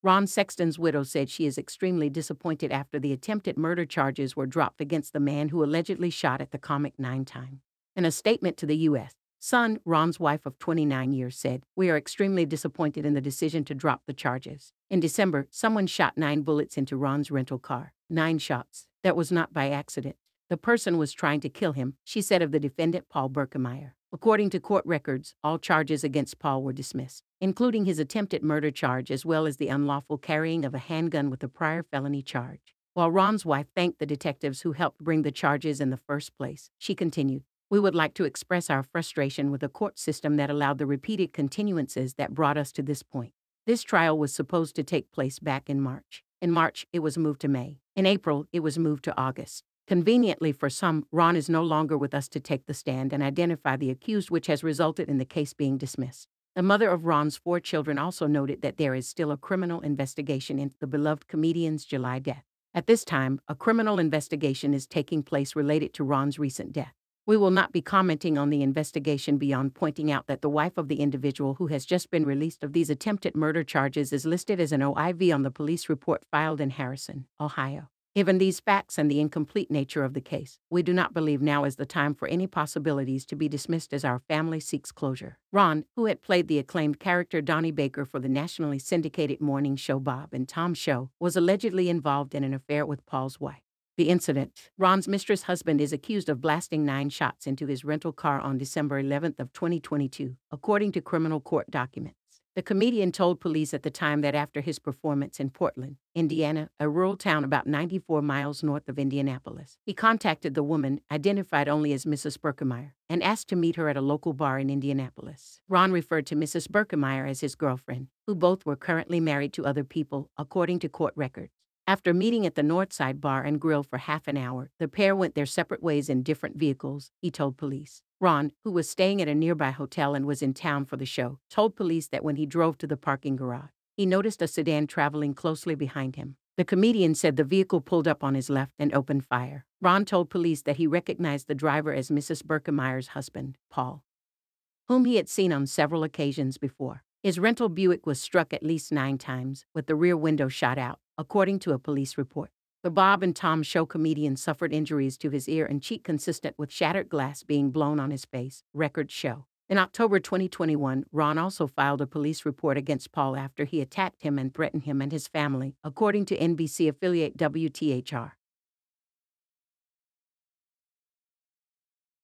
Ron Sexton's widow said she is extremely disappointed after the attempted murder charges were dropped against the man who allegedly shot at the comic 9 times. In a statement to the U.S. Sun, Ron's wife of 29 years said, "We are extremely disappointed in the decision to drop the charges. In December, someone shot 9 bullets into Ron's rental car. 9 shots. That was not by accident. The person was trying to kill him," she said of the defendant Paul Berkemeier. According to court records, all charges against Paul were dismissed, including his attempted murder charge as well as the unlawful carrying of a handgun with a prior felony charge. While Ron's wife thanked the detectives who helped bring the charges in the first place, she continued, "We would like to express our frustration with a court system that allowed the repeated continuances that brought us to this point. This trial was supposed to take place back in March. In March, it was moved to May. In April, it was moved to August. Conveniently for some, Ron is no longer with us to take the stand and identify the accused, which has resulted in the case being dismissed." The mother of Ron's 4 children also noted that there is still a criminal investigation into the beloved comedian's July death. At this time, a criminal investigation is taking place related to Ron's recent death. "We will not be commenting on the investigation beyond pointing out that the wife of the individual who has just been released of these attempted murder charges is listed as an OIV on the police report filed in Harrison, Ohio. Given these facts and the incomplete nature of the case, we do not believe now is the time for any possibilities to be dismissed as our family seeks closure." Ron, who had played the acclaimed character Donnie Baker for the nationally syndicated morning show Bob and Tom Show, was allegedly involved in an affair with Paul's wife. The incident, Ron's mistress' husband is accused of blasting 9 shots into his rental car on December 11 of 2022, according to criminal court documents. The comedian told police at the time that after his performance in Portland, Indiana, a rural town about 94 miles north of Indianapolis, he contacted the woman, identified only as Mrs. Berkemeier, and asked to meet her at a local bar in Indianapolis. Ron referred to Mrs. Berkemeier as his girlfriend, who both were currently married to other people, according to court records. After meeting at the Northside Bar and Grill for half an hour, the pair went their separate ways in different vehicles, he told police. Ron, who was staying at a nearby hotel and was in town for the show, told police that when he drove to the parking garage, he noticed a sedan traveling closely behind him. The comedian said the vehicle pulled up on his left and opened fire. Ron told police that he recognized the driver as Mrs. Berkemeier's husband, Paul, whom he had seen on several occasions before. His rental Buick was struck at least 9 times, with the rear window shot out, according to a police report. The Bob and Tom Show comedian suffered injuries to his ear and cheek consistent with shattered glass being blown on his face, records show. In October 2021, Ron also filed a police report against Paul after he attacked him and threatened him and his family, according to NBC affiliate WTHR.